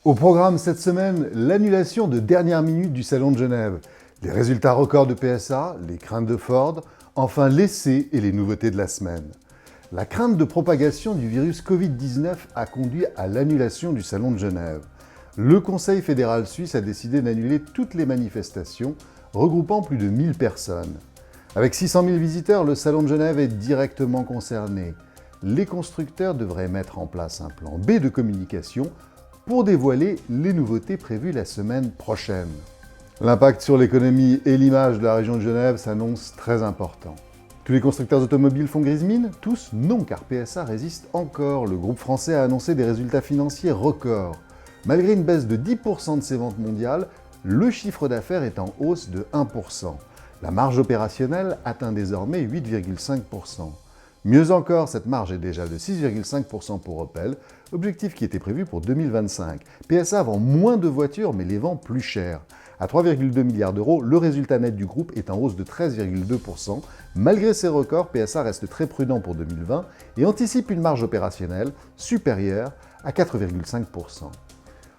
Au programme cette semaine, l'annulation de dernière minute du Salon de Genève, les résultats records de PSA, les craintes de Ford, enfin l'essai et les nouveautés de la semaine. La crainte de propagation du virus Covid-19 a conduit à l'annulation du Salon de Genève. Le Conseil fédéral suisse a décidé d'annuler toutes les manifestations regroupant plus de 1000 personnes. Avec 600 000 visiteurs, le Salon de Genève est directement concerné. Les constructeurs devraient mettre en place un plan B de communication pour dévoiler les nouveautés prévues la semaine prochaine. L'impact sur l'économie et l'image de la région de Genève s'annonce très important. Tous les constructeurs automobiles font grise mine? Tous? Non, car PSA résiste encore. Le groupe français a annoncé des résultats financiers records. Malgré une baisse de 10% de ses ventes mondiales, le chiffre d'affaires est en hausse de 1%. La marge opérationnelle atteint désormais 8,5%. Mieux encore, cette marge est déjà de 6,5% pour Opel, objectif qui était prévu pour 2025. PSA vend moins de voitures, mais les vend plus cher. À 3,2 milliards d'euros, le résultat net du groupe est en hausse de 13,2%. Malgré ces records, PSA reste très prudent pour 2020 et anticipe une marge opérationnelle supérieure à 4,5%.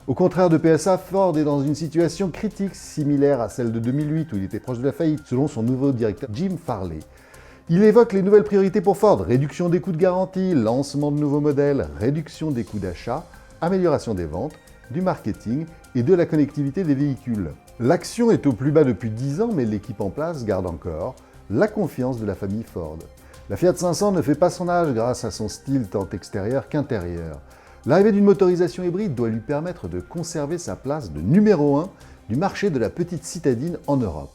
Au contraire de PSA, Ford est dans une situation critique similaire à celle de 2008 où il était proche de la faillite, selon son nouveau directeur Jim Farley. Il évoque les nouvelles priorités pour Ford: réduction des coûts de garantie, lancement de nouveaux modèles, réduction des coûts d'achat, amélioration des ventes, du marketing et de la connectivité des véhicules. L'action est au plus bas depuis 10 ans, mais l'équipe en place garde encore la confiance de la famille Ford. La Fiat 500 ne fait pas son âge grâce à son style tant extérieur qu'intérieur. L'arrivée d'une motorisation hybride doit lui permettre de conserver sa place de numéro 1 du marché de la petite citadine en Europe.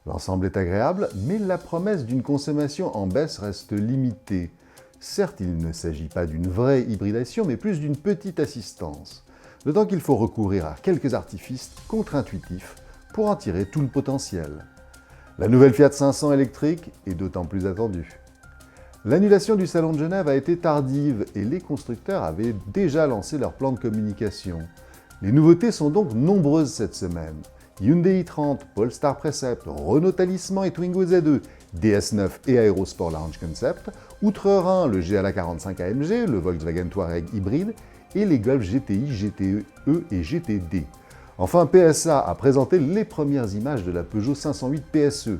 L'ensemble est agréable, mais la promesse d'une consommation en baisse reste limitée. Certes, il ne s'agit pas d'une vraie hybridation, mais plus d'une petite assistance. D'autant qu'il faut recourir à quelques artifices contre-intuitifs pour en tirer tout le potentiel. La nouvelle Fiat 500 électrique est d'autant plus attendue. L'annulation du Salon de Genève a été tardive et les constructeurs avaient déjà lancé leur plan de communication. Les nouveautés sont donc nombreuses cette semaine. Hyundai i30, Polestar Precept, Renault Talisman et Twingo Z2, DS9 et Aerosport Launch Concept, Outre-Rhin, le GLA 45 AMG, le Volkswagen Touareg hybride et les Golf GTI, GTE et GTD. Enfin, PSA a présenté les premières images de la Peugeot 508 PSE,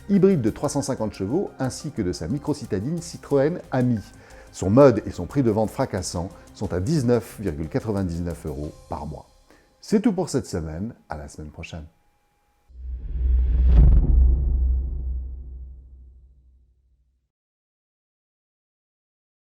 hybride de 350 chevaux, ainsi que de sa microcitadine Citroën Ami. Son mode et son prix de vente fracassant sont à 19,99 € par mois. C'est tout pour cette semaine, à la semaine prochaine.